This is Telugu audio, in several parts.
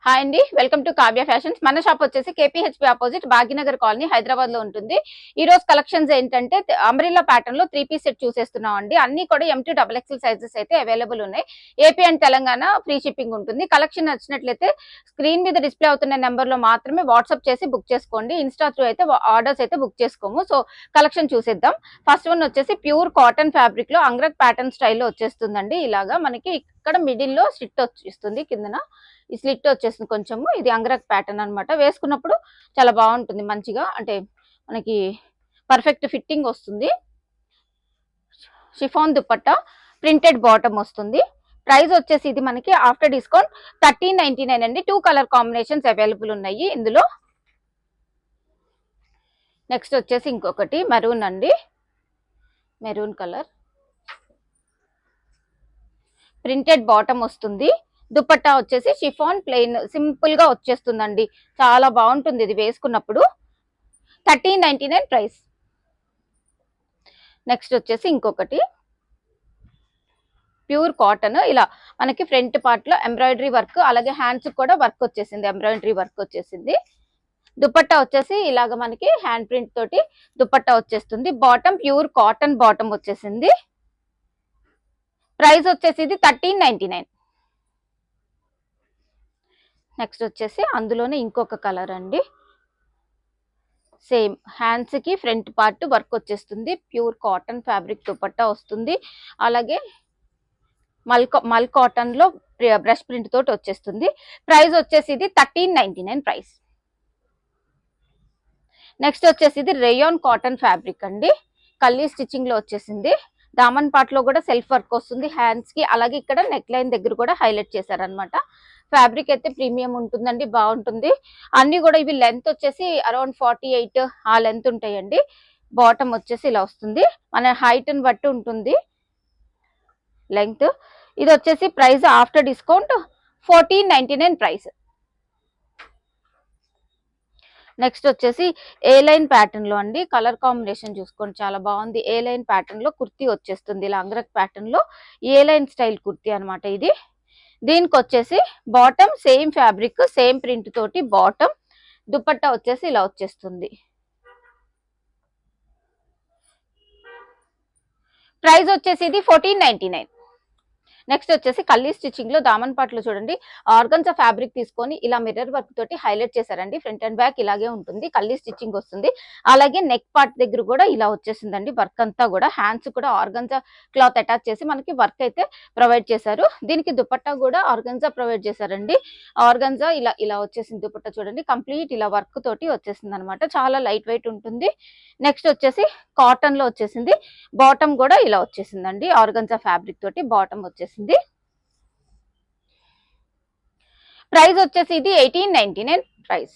హాయ్ అండి, వెల్కమ్ టు కావ్య ఫ్యాషన్స్. మన షాప్ వచ్చేసి కేపీహెచ్పి ఆపోజిట్ భాగ్యనగర్ కాలనీ హైదరాబాద్ లో ఉంటుంది. ఈ రోజు కలెక్షన్స్ ఏంటంటే అంబ్రిల్లా ప్యాటర్న్ లో 3 పీస్ సెట్ చూసేస్తున్నాం అండి. అన్ని కూడా M2 XXL సైజెస్ అయితే అవైలబుల్ ఉన్నాయి. AP and Telangana free shipping ఉంటుంది. కలెక్షన్ నచ్చినట్లయితే స్క్రీన్ మీద డిస్ప్లే అవుతున్న నెంబర్ లో మాత్రమే వాట్సాప్ చేసి బుక్ చేసుకోండి. ఇన్స్టా త్రూ అయితే ఆర్డర్స్ అయితే బుక్ చేసుకోము. సో కలెక్షన్ చూసేద్దాం. ఫస్ట్ వన్ వచ్చేసి ప్యూర్ కాటన్ ఫ్యాబ్రిక్ లో అంగ్రక్ ప్యాటర్న్ స్టైల్లో వచ్చేస్తుందండి. ఇలాగా మనకి ఇక్కడ మిడిల్ లో స్లిట్ వచ్చేస్తుంది, కిందన ఈ స్లిట్ వచ్చేసింది కొంచెము. ఇది అంగరక్ ప్యాటర్న్ అనమాట. వేసుకున్నప్పుడు చాలా బాగుంటుంది, మంచిగా అంటే మనకి పర్ఫెక్ట్ ఫిట్టింగ్ వస్తుంది. షిఫాన్ దుపట్టా, ప్రింటెడ్ బాటమ్ వస్తుంది. ప్రైస్ వచ్చేసి ఇది మనకి ఆఫ్టర్ డిస్కౌంట్ 1399 అండి. 2 కలర్ కాంబినేషన్స్ అవైలబుల్ ఉన్నాయి ఇందులో. నెక్స్ట్ వచ్చేసి ఇంకొకటి మెరూన్ అండి, మెరూన్ కలర్, ప్రింటెడ్ బాటమ్ వస్తుంది. దుపట్టా వచ్చేసి షిఫాన్ ప్లెయిన్ సింపుల్ గా వచ్చేస్తుందండి. చాలా బాగుంటుంది ఇది వేసుకున్నప్పుడు. 1399 ప్రైస్. నెక్స్ట్ వచ్చేసి ఇంకొకటి ప్యూర్ కాటన్, ఇలా మనకి ఫ్రంట్ పార్ట్ లో ఎంబ్రాయిడరీ వర్క్, అలాగే హ్యాండ్స్ కూడా వర్క్ వచ్చేసింది, ఎంబ్రాయిడరీ వర్క్ వచ్చేసింది. దుపట్టా వచ్చేసి ఇలాగ మనకి హ్యాండ్ ప్రింట్ తోటి దుపట్టా వచ్చేస్తుంది. బాటమ్ ప్యూర్ కాటన్ బాటమ్ వచ్చేసింది. ప్రైస్ వచ్చేసి ఇది 1399. నెక్స్ట్ వచ్చేసి అందులోనే ఇంకొక కలర్ అండి. సేమ్ హ్యాండ్స్ కి ఫ్రంట్ పార్ట్ వర్క్ వచ్చేస్తుంది. ప్యూర్ కాటన్ ఫ్యాబ్రిక్ దుపట్టా వస్తుంది. అలాగే మల్ కాటన్ లో బ్రష్ ప్రింట్ తోటి వచ్చేస్తుంది. ప్రైస్ వచ్చేసి ఇది 1399 ప్రైస్. నెక్స్ట్ వచ్చేసి ఇది రేయాన్ కాటన్ ఫ్యాబ్రిక్ అండి. కల్లీ స్టిచ్చింగ్ లో వచ్చేసింది. దామన్ పార్ట్ లో కూడా సెల్ఫ్ వర్క్ వస్తుంది హ్యాండ్స్ కి, అలాగే ఇక్కడ నెక్ లైన్ దగ్గర కూడా హైలైట్ చేశారనమాట. ఫ్యాబ్రిక్ అయితే ప్రీమియం ఉంటుందండి, బాగుంటుంది. అన్ని కూడా ఇవి లెంత్ వచ్చేసి అరౌండ్ 48 ఆ లెంత్ ఉంటాయండి. బాటమ్ వచ్చేసి ఇలా వస్తుంది, మన హైట్ ని బట్టి ఉంటుంది లెంగ్త్. ఇది వచ్చేసి price after discount 1499 price. Next వచ్చేసి ఏ లైన్ ప్యాటర్న్ లో అండి. కలర్ కాంబినేషన్ చూసుకోండి, చాలా బాగుంది. ఏ లైన్ ప్యాటర్న్ లో కుర్తీ వచ్చేస్తుంది, ఇలా అంగ్రక్ ప్యాటర్న్ లో ఏ లైన్ స్టైల్ కుర్తీ అనమాట ఇది. దీనికి వచ్చేసి bottom same fabric same print తోటి బాటమ్, దుపట్టా వచ్చేసి ఇలా వచ్చేస్తుంది. ప్రైస్ వచ్చేసి ఇది 1499. నెక్స్ట్ వచ్చేసి కల్లీ స్టిచ్చింగ్ లో దామన్ పార్ట్ చూడండి, ఆర్గన్జా ఫ్యాబ్రిక్ తీసుకొని ఇలా మిర్రర్ వర్క్ తోటి హైలైట్ చేశారండి. ఫ్రంట్ అండ్ బ్యాక్ ఇలాగే ఉంటుంది, కల్లీ స్టిచ్చింగ్ వస్తుంది. అలాగే నెక్ పార్ట్ దగ్గర కూడా ఇలా వచ్చేసిందండి వర్క్ అంతా కూడా. హ్యాండ్స్ కూడా ఆర్గన్జా క్లాత్ అటాచ్ చేసి మనకి వర్క్ అయితే ప్రొవైడ్ చేశారు. దీనికి దుపట్టా కూడా ఆర్గన్జా ప్రొవైడ్ చేశారండి. ఆర్గన్జా ఇలా ఇలా వచ్చేసింది దుపట్టా చూడండి, కంప్లీట్ ఇలా వర్క్ తోటి వచ్చేసింది అనమాట. చాలా లైట్ వెయిట్ ఉంటుంది. నెక్స్ట్ వచ్చేసి కాటన్ లో వచ్చేసింది. బాటమ్ కూడా ఇలా వచ్చేసిందండి, ఆర్గన్జా ఫ్యాబ్రిక్ తోటి బాటమ్ వచ్చేసింది. ప్రైస్ వచ్చేసి ఇది 1899 ప్రైస్.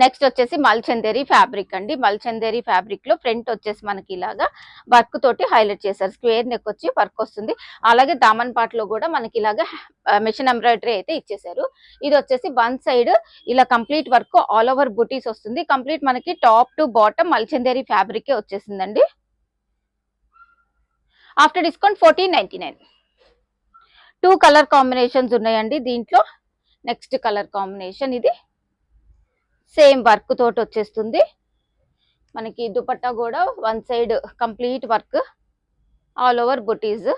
నెక్స్ట్ వచ్చేసి మల్చందేరి ఫ్యాబ్రిక్ అండి. మల్చందేరి ఫ్యాబ్రిక్ లో ఫ్రంట్ వచ్చేసి మనకి ఇలాగా వర్క్ తోటి హైలైట్ చేశారు. స్క్వేర్ నెక్ వచ్చి వర్క్ వస్తుంది. అలాగే దామన్ పార్ట్ లో కూడా మనకి ఇలాగా మిషన్ ఎంబ్రాయిడరీ అయితే ఇచ్చేసారు. ఇది వచ్చేసి వన్ సైడ్ ఇలా కంప్లీట్ వర్క్ ఆల్ ఓవర్ బుటీస్ వస్తుంది. కంప్లీట్ మనకి టాప్ టు బాటమ్ మల్చందేరి ఫ్యాబ్రిక్ వచ్చేసిందండి. After discount 1499. 2 కలర్ కాంబినేషన్స్ ఉన్నాయండి దీంట్లో. నెక్స్ట్ కలర్ కాంబినేషన్ ఇది సేమ్ వర్క్ తోటి వచ్చేస్తుంది. మనకి దుపట్టా కూడా one side complete work all over బుటీస్.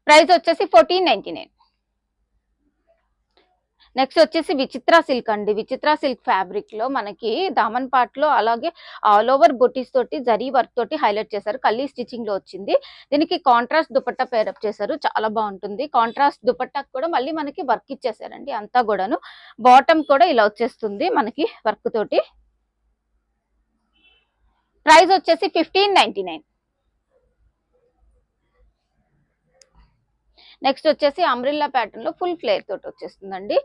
ప్రైస్ వచ్చేసి 1499. నెక్స్ట్ వచ్చేసి విచిత్ర సిల్క్ అండి. విచిత్ర సిల్క్ ఫ్యాబ్రిక్ లో మనకి దామన్ పార్ట్ లో అలాగే ఆల్ ఓవర్ బొటీస్ తోటి జరీ వర్క్ తోటి హైలైట్ చేశారు. కల్లీ స్టిచ్చింగ్ లో వచ్చింది. దీనికి కాంట్రాస్ట్ దుపట్టా పేరప్ చేశారు, చాలా బాగుంటుంది. కాంట్రాస్ట్ దుపట్టా కూడా మళ్ళీ మనకి వర్క్ ఇచ్చేసారండి అంతా కూడాను. బాటమ్ కూడా ఇలా వచ్చేస్తుంది మనకి వర్క్ తోటి. ప్రైస్ వచ్చేసి 1599. నెక్స్ట్ వచ్చేసి అంబ్రిల్లా ప్యాటర్న్ లో ఫుల్ ఫ్లేర్ తోటి వచ్చేస్తుందండి.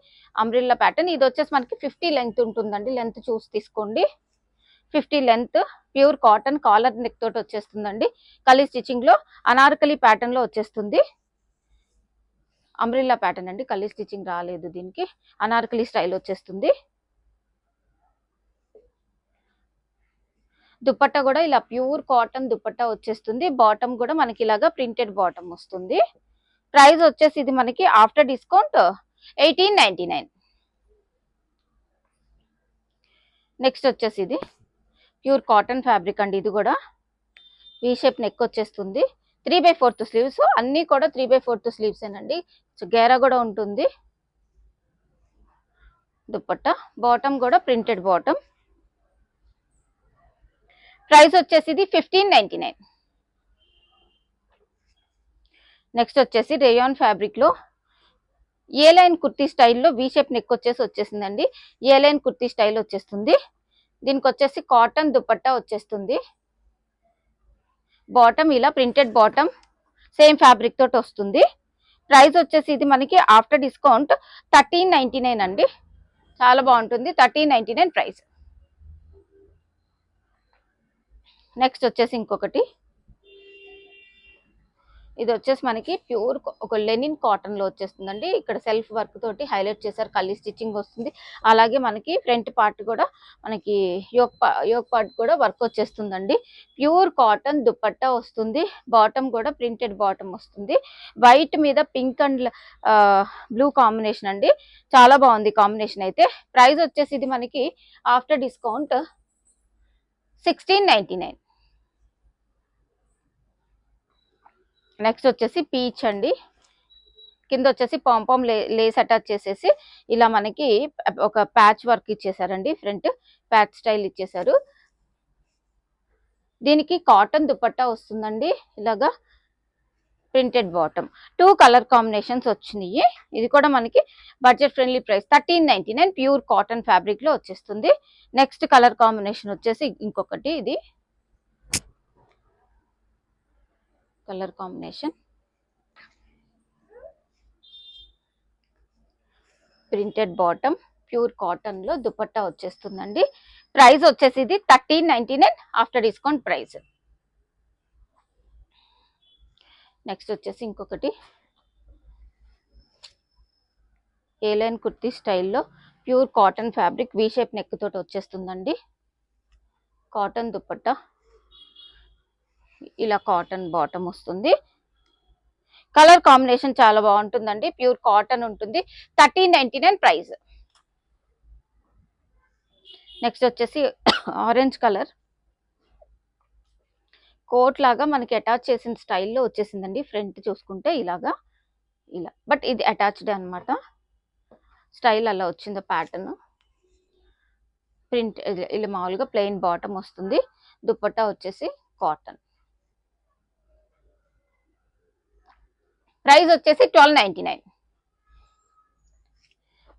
అంబ్రిల్లా ప్యాటర్న్ ఇది వచ్చేసి మనకి 50 లెంత్ ఉంటుందండి. లెంత్ చూసి తీసుకోండి, 50 length. Pure cotton collar neck తోటి వచ్చేస్తుందండి. కలీ స్టిచ్చింగ్ లో అనార్కలి ప్యాటర్న్ లో వచ్చేస్తుంది. అంబ్రిల్లా ప్యాటర్న్ అండి, కలీ స్టిచ్చింగ్ రాలేదు దీనికి. అనార్కలి స్టైల్ వచ్చేస్తుంది. దుపట్టా కూడా ఇలా ప్యూర్ కాటన్ దుపట్టా వచ్చేస్తుంది. బాటమ్ కూడా మనకి ఇలాగా ప్రింటెడ్ బాటమ్ వస్తుంది. ప్రైస్ వచ్చేసి ఇది మనకి ఆఫ్టర్ డిస్కౌంట్ 1899. నెక్స్ట్ వచ్చేసి ఇది ప్యూర్ కాటన్ ఫ్యాబ్రిక్ అండి. ఇది కూడా వీ షేప్ నెక్ వచ్చేస్తుంది. 3/4 స్లీవ్స్, అన్ని కూడా 3/4 స్లీవ్స్ ఏనండి. గేరా కూడా ఉంటుంది. దుపట్టా బాటమ్ కూడా ప్రింటెడ్ బాటమ్. ప్రైస్ వచ్చేసి ఇది 1599. నెక్స్ట్ వచ్చేసి రేయాన్ ఫ్యాబ్రిక్ లో ఏ లైన్ కుర్తీ స్టైల్లో వీ షేప్ నెక్ వచ్చేసిందండి. ఏ లైన్ కుర్తీ స్టైల్ వచ్చేస్తుంది. దీనికి వచ్చేసి కాటన్ దుపట్టా వచ్చేస్తుంది. బాటమ్ ఇలా ప్రింటెడ్ బాటమ్ సేమ్ ఫ్యాబ్రిక్ తోటి వస్తుంది. ప్రైస్ వచ్చేసి ఇది మనకి ఆఫ్టర్ డిస్కౌంట్ 1399 అండి. చాలా బాగుంటుంది. 1399 ప్రైస్. నెక్స్ట్ వచ్చేసి ఇంకొకటి, ఇది వచ్చేసి మనకి ప్యూర్ ఒక లెనిన్ కాటన్ లో వచ్చేస్తుందండి. ఇక్కడ సెల్ఫ్ వర్క్ తోటి హైలైట్ చేశారు. కల్లీ స్టిచ్చింగ్ వస్తుంది. అలాగే మనకి ఫ్రంట్ పార్ట్ కూడా మనకి యోక్ పార్ట్ కూడా వర్క్ వచ్చేస్తుందండి. ప్యూర్ కాటన్ దుపట్టా వస్తుంది. బాటమ్ కూడా ప్రింటెడ్ బాటమ్ వస్తుంది. వైట్ మీద పింక్ అండ్ బ్లూ కాంబినేషన్ అండి. చాలా బాగుంది కాంబినేషన్ అయితే. ప్రైస్ వచ్చేసి ఇది మనకి ఆఫ్టర్ డిస్కౌంట్ 1699. నెక్స్ట్ వచ్చేసి పీచ్ అండి. కింద వచ్చేసి పాంపామ్ లేస్ అటాచ్ చేసేసి ఇలా మనకి ఒక ప్యాచ్ వర్క్ ఇచ్చేసారండి. ఫ్రంట్ ప్యాచ్ స్టైల్ ఇచ్చేసారు. దీనికి కాటన్ దుపట్టా వస్తుందండి. ఇలాగా ప్రింటెడ్ బాటమ్. 2 కలర్ కాంబినేషన్స్ వచ్చినాయి. ఇది కూడా మనకి budget friendly price 1399. Pure cotton fabric లో వచ్చేస్తుంది. నెక్స్ట్ కలర్ కాంబినేషన్ వచ్చేసి ఇంకొకటి, ఇది colour combination printed bottom pure cotton లో దుపట్టా వచ్చేస్తుందండి. ప్రైస్ వచ్చేసి ఇది 1399 ఆఫ్టర్ డిస్కౌంట్ ప్రైస్. నెక్స్ట్ వచ్చేసి ఇంకొకటి ఏ లైన్ కుర్తీ స్టైల్లో pure cotton fabric V shape neck తోటి వచ్చేస్తుందండి. కాటన్ దుపట్టా ఇలా కాటన్ బాటమ్ వస్తుంది. కలర్ కాంబినేషన్ చాలా బాగుంటుందండి. ప్యూర్ కాటన్ ఉంటుంది. 1399 ప్రైస్. నెక్స్ట్ వచ్చేసి ఆరెంజ్ కలర్ కోట్ లాగా మనకి అటాచ్ చేసిన స్టైల్లో వచ్చేసిందండి. ఫ్రంట్ చూసుకుంటే ఇలాగా ఇలా, బట్ ఇది అటాచ్డ్ అనమాట. స్టైల్ అలా వచ్చింది ప్యాటర్న్. ప్రింట్ ఇలా మామూలుగా ప్లెయిన్ బాటమ్ వస్తుంది. దుపట్టా వచ్చేసి కాటన్. ప్రైస్ వచ్చేసి 1299.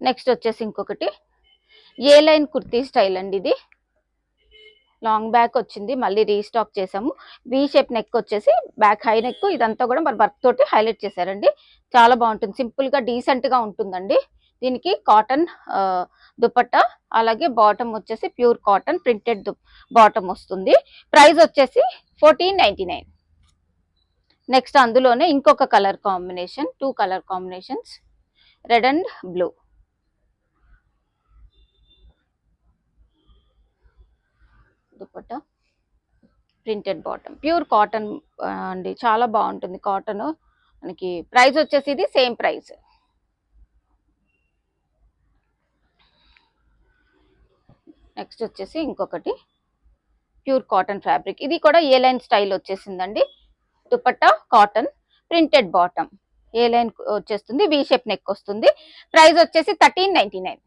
నెక్స్ట్ వచ్చేసి ఇంకొకటి ఏ లైన్ కుర్తీ స్టైల్ అండి. ఇది లాంగ్ బ్యాక్ వచ్చింది, మళ్ళీ రీస్టాక్ చేసాము. వీ షేప్ నెక్ వచ్చేసి బ్యాక్ హై నెక్, ఇదంతా కూడా మరి వర్క్ తోటి హైలైట్ చేశారండి. చాలా బాగుంటుంది. సింపుల్ గా డీసెంట్ గా ఉంటుందండి. దీనికి కాటన్ దుపట్టా, అలాగే బాటమ్ వచ్చేసి ప్యూర్ కాటన్ ప్రింటెడ్ బాటమ్ వస్తుంది. ప్రైస్ వచ్చేసి 1499. నెక్స్ట్ అందులోనే ఇంకొక colour combination, 2 colour combinations, red and blue. Dupatta printed bottom pure cotton అండి. చాలా బాగుంటుంది కాటన్ మనకి. ప్రైస్ వచ్చేసి ఇది సేమ్ ప్రైస్. నెక్స్ట్ వచ్చేసి ఇంకొకటి ప్యూర్ కాటన్ ఫ్యాబ్రిక్. ఇది కూడా ఏ లైన్ స్టైల్ వచ్చేసిందండి. దుపట్టా కాటన్ ప్రింటెడ్ బాటమ్, ఏ లైన్ వచ్చేస్తుంది. వీ షేప్ నెక్ వస్తుంది. ప్రైస్ వచ్చేసి 1399.